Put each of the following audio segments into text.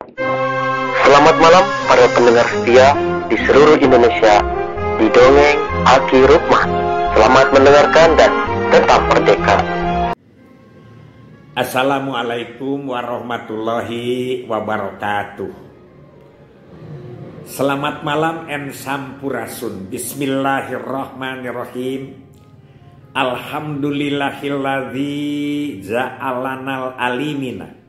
Selamat malam para pendengar setia di seluruh Indonesia di Dongeng Aki Rukman. Selamat mendengarkan dan tetap merdeka. Assalamualaikum warahmatullahi wabarakatuh. Selamat malam en sampurasun. Bismillahirrahmanirrahim. Alhamdulillahilladzi ja'alanal alimina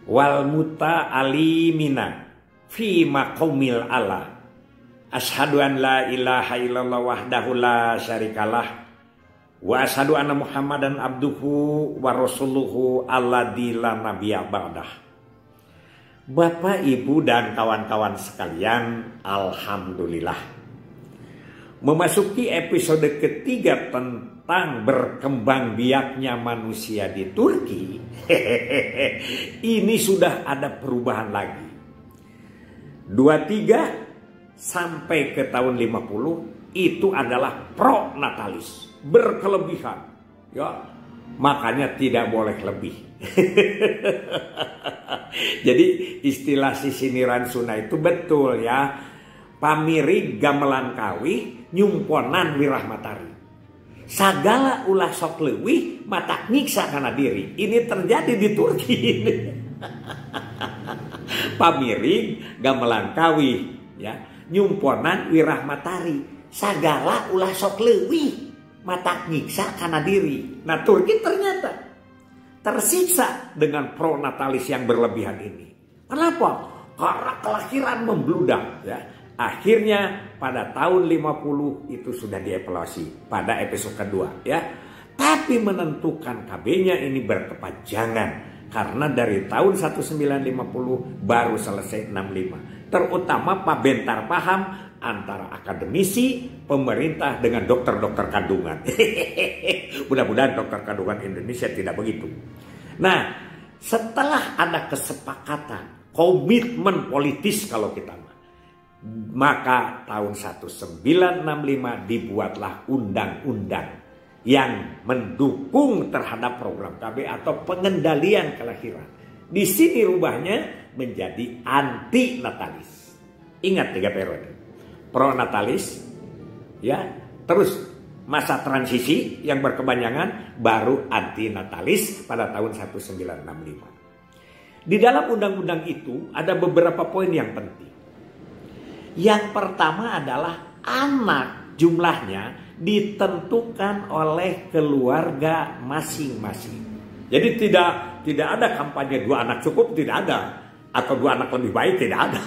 wal muta'alimina fi maqamil ala. Asyhadu an la ilaha illallah wahdahu la syarikalah wa asyhadu anna Muhammadan abduhu wa rasuluhu alladzi la nabiyya ba'dah. Bapak, Ibu, dan kawan-kawan sekalian, alhamdulillah. Memasuki episode ketiga tentang berkembang biaknya manusia di Turki. Ini sudah ada perubahan lagi. 23 sampai ke tahun 50 itu adalah pro natalis, berkelebihan. Ya, makanya tidak boleh lebih. Jadi istilah sisiniran Sunda itu betul ya. Pamiri gamelan kawi nyumponan wirahmatari. Sagala ulah sok leuwih mata nyiksa kana diri. Ini terjadi di Turki. Pamiri gamelan kawi ya nyumponan wirahmatari. Sagala ulah sok leuwih mata nyiksa kana diri. Nah, Turki ternyata tersiksa dengan pronatalis yang berlebihan ini. Kenapa? Karena kelahiran membludak ya. Akhirnya pada tahun 50 itu sudah dievaluasi pada episode kedua ya. Tapi menentukan KB-nya ini berkepanjangan karena dari tahun 1950 baru selesai 65. Terutama Pak Bentar paham antara akademisi, pemerintah dengan dokter-dokter kandungan. Mudah-mudahan dokter kandungan Indonesia tidak begitu. Nah, setelah ada kesepakatan, komitmen politis kalau kita maka tahun 1965 dibuatlah undang-undang yang mendukung terhadap program KB atau pengendalian kelahiran. Di sini rubahnya menjadi anti natalis. Ingat 3 periode. Pro natalis ya, terus masa transisi yang berkepanjangan baru anti natalis pada tahun 1965. Di dalam undang-undang itu ada beberapa poin yang penting. Yang pertama adalah anak jumlahnya ditentukan oleh keluarga masing-masing. Jadi tidak ada kampanye 2 anak cukup, tidak ada, atau 2 anak lebih baik, tidak ada.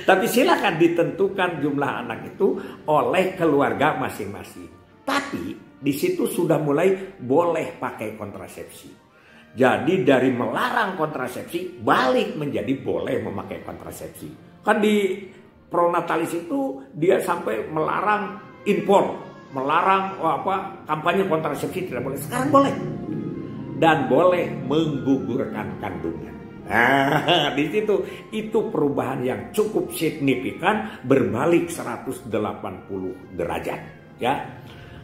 Tapi silakan ditentukan jumlah anak itu oleh keluarga masing-masing. Tapi di situ sudah mulai boleh pakai kontrasepsi. Jadi dari melarang kontrasepsi balik menjadi boleh memakai kontrasepsi. Kan di pronatalis itu dia sampai melarang impor, melarang kampanye kontrasepsi tidak boleh. Sekarang boleh. Dan boleh menggugurkan kandungan. Nah, di situ itu perubahan yang cukup signifikan, berbalik 180 derajat, ya.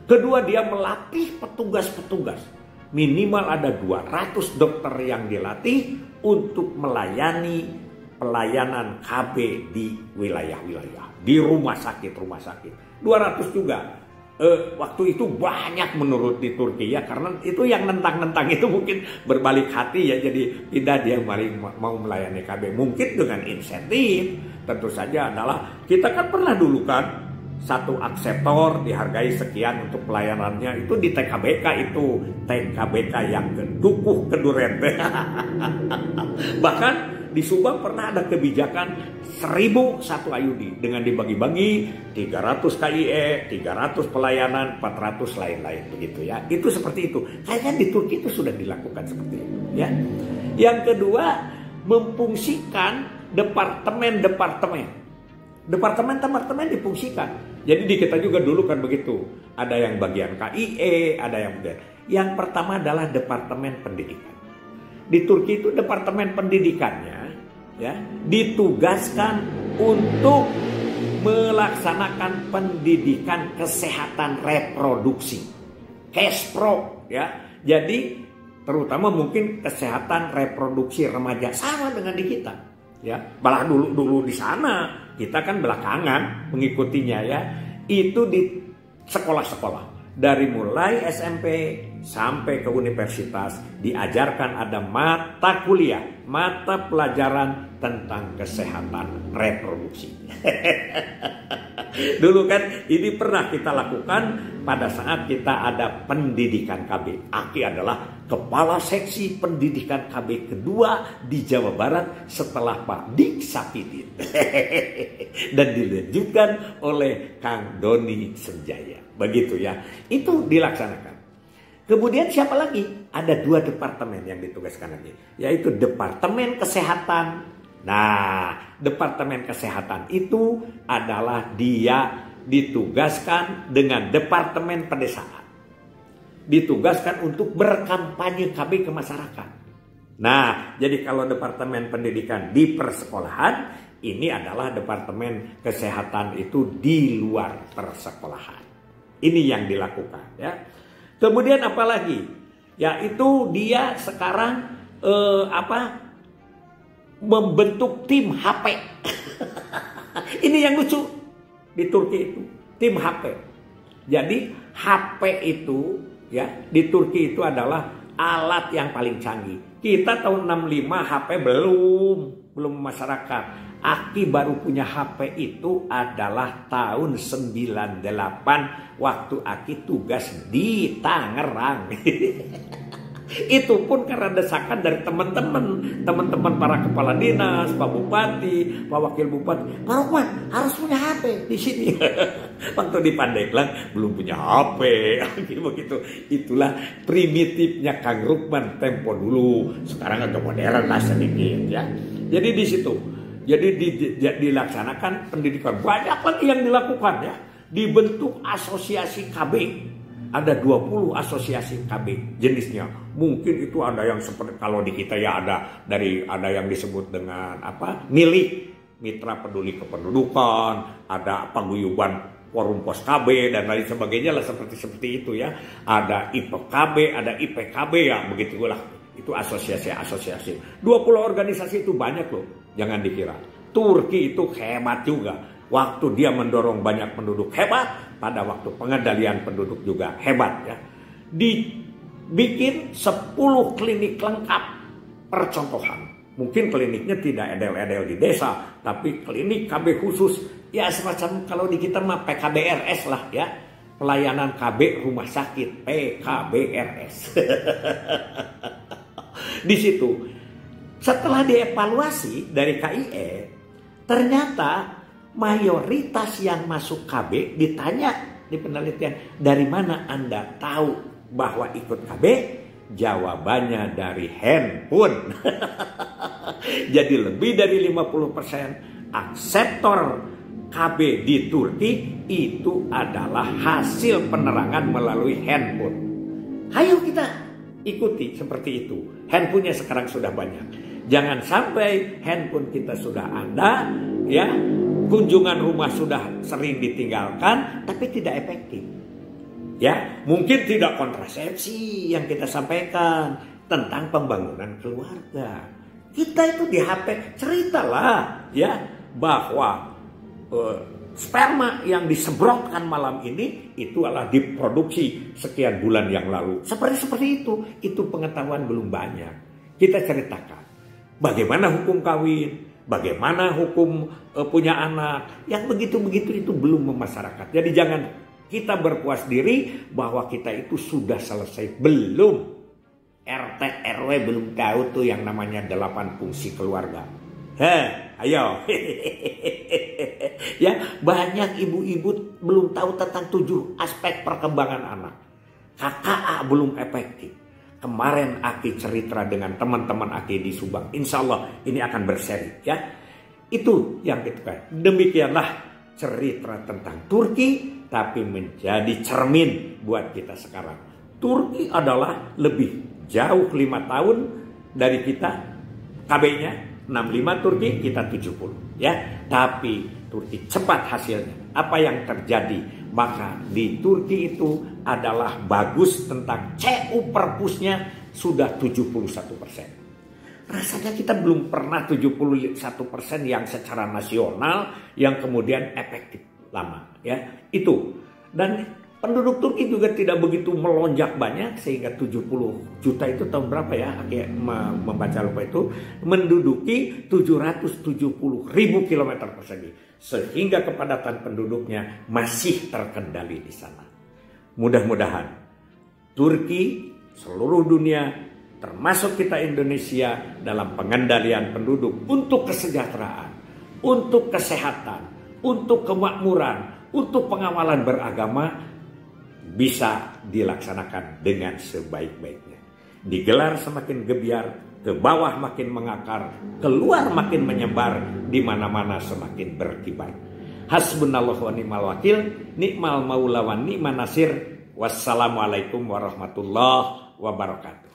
Kedua, dia melatih petugas-petugas. Minimal ada 200 dokter yang dilatih untuk melayani pelayanan KB di wilayah-wilayah, di rumah sakit. 200 juga. Waktu itu banyak menurut di Turki ya, karena itu yang nentang-nentang itu mungkin berbalik hati ya, jadi tidak dia mau melayani KB. Mungkin dengan insentif tentu saja adalah kita kan pernah dulu kan satu akseptor dihargai sekian untuk pelayanannya, itu di TKBK itu TKBK yang Dukuh Keduren. Bahkan di Subang pernah ada kebijakan 1001 ayudi dengan dibagi-bagi 300 KIE, 300 pelayanan, 400 lain-lain begitu ya. Itu seperti itu. Kayaknya di Turki itu sudah dilakukan seperti itu ya. Yang kedua, memfungsikan departemen difungsikan. Jadi di kita juga dulu kan begitu. Ada yang bagian KIE, ada yang bagian. Yang pertama adalah departemen pendidikan. Di Turki itu departemen pendidikannya ya ditugaskan untuk melaksanakan pendidikan kesehatan reproduksi, KESPRO ya. Jadi terutama mungkin kesehatan reproduksi remaja sama dengan di kita. Ya, malah dulu di sana kita kan belakangan mengikutinya ya. Itu di sekolah-sekolah dari mulai SMP sampai ke universitas diajarkan ada mata kuliah, mata pelajaran tentang kesehatan reproduksi. Dulu kan ini pernah kita lakukan pada saat kita ada pendidikan KB. Aki adalah kepala seksi pendidikan KB kedua di Jawa Barat setelah Pak Dik Sapidin. Dan dilanjutkan oleh Kang Doni Senjaya. Begitu ya. Itu dilaksanakan. Kemudian siapa lagi? Ada 2 departemen yang ditugaskan lagi. Yaitu Departemen Kesehatan. Nah, Departemen Kesehatan itu adalah dia ditugaskan dengan Departemen Pedesaan. Ditugaskan untuk berkampanye KB ke masyarakat. Nah, jadi kalau Departemen Pendidikan di persekolahan, ini adalah Departemen Kesehatan itu di luar persekolahan. Ini yang dilakukan ya. Kemudian apa lagi? Yaitu dia sekarang membentuk tim HP. Ini yang lucu di Turki itu, tim HP. Jadi HP itu ya di Turki itu adalah alat yang paling canggih. Kita tahun 65 HP belum masyarakat. Aki baru punya HP itu adalah tahun 98 waktu Aki tugas di Tangerang. Itu pun karena desakan dari teman-teman para kepala dinas, Pak Bupati, Pak Wakil Bupati. Pak Rukman harus punya HP di sini. Waktu di Pandeglang belum punya HP, begitu. Itulah primitifnya Kang Rukman tempo dulu. Sekarang agak modern lah sedikit ya. Jadi di situ, jadi dilaksanakan pendidikan. Banyak lagi yang dilakukan ya. Dibentuk asosiasi KB. Ada 20 asosiasi KB jenisnya. Mungkin itu ada yang seperti kalau di kita ya ada yang disebut dengan milik Mitra Peduli Kependudukan, ada paguyuban Forum Pos KB dan lain sebagainya lah seperti itu ya. Ada IPKB, ada IPKB ya begitulah. Itu asosiasi-asosiasi. 20 organisasi itu banyak loh. Jangan dikira. Turki itu hebat juga. Waktu dia mendorong banyak penduduk hebat, pada waktu pengendalian penduduk juga hebat ya. Dibikin 10 klinik lengkap percontohan. Mungkin kliniknya tidak edel-edel di desa, tapi klinik KB khusus ya semacam kalau di kita mah PKBRS lah ya. Pelayanan KB rumah sakit PKBRS. Di situ setelah dievaluasi dari KIE, ternyata mayoritas yang masuk KB ditanya di penelitian, dari mana Anda tahu bahwa ikut KB? Jawabannya dari handphone. Jadi lebih dari 50% akseptor KB di Turki itu adalah hasil penerangan melalui handphone. Ayo kita ikuti seperti itu. Handphonenya sekarang sudah banyak. Jangan sampai handphone kita sudah ada ya. Kunjungan rumah sudah sering ditinggalkan, tapi tidak efektif. Ya, mungkin tidak kontrasepsi yang kita sampaikan tentang pembangunan keluarga. Kita itu di HP ceritalah, ya, bahwa sperma yang disemprotkan malam ini itu adalah diproduksi sekian bulan yang lalu. Seperti itu pengetahuan belum banyak. Kita ceritakan bagaimana hukum kawin. Bagaimana hukum punya anak. Yang begitu-begitu itu belum memasyarakat. Jadi jangan kita berpuas diri bahwa kita itu sudah selesai. Belum. RT RW belum tahu tuh yang namanya 8 fungsi keluarga. Ayo. Ya, banyak ibu-ibu belum tahu tentang 7 aspek perkembangan anak. KKA belum efektif. Kemarin Aki cerita dengan teman-teman Aki di Subang. Insya Allah ini akan berseri ya. Itu yang kita kan. Demikianlah cerita tentang Turki. Tapi menjadi cermin buat kita sekarang. Turki adalah lebih jauh 5 tahun dari kita. KB-nya 65 Turki, kita 70 ya. Tapi Turki cepat hasilnya. Apa yang terjadi? Maka di Turki itu adalah bagus tentang CU perpusnya sudah 71%. Rasanya kita belum pernah 71% yang secara nasional yang kemudian efektif lama, ya. Itu. Dan penduduk Turki juga tidak begitu melonjak banyak sehingga 70 juta itu tahun berapa ya? Kayak membaca lupa itu menduduki 770.000 kilometer persegi. Sehingga kepadatan penduduknya masih terkendali di sana. Mudah-mudahan Turki, seluruh dunia, termasuk kita Indonesia dalam pengendalian penduduk untuk kesejahteraan, untuk kesehatan, untuk kemakmuran, untuk pengawalan beragama bisa dilaksanakan dengan sebaik-baiknya. Digelar semakin gebiar, ke bawah makin mengakar, keluar makin menyebar, di mana-mana semakin berkibar. Hasbunallahu wa ni'mal wakil, ni'mal maula wa ni'man nasir. Wassalamualaikum warahmatullahi wabarakatuh.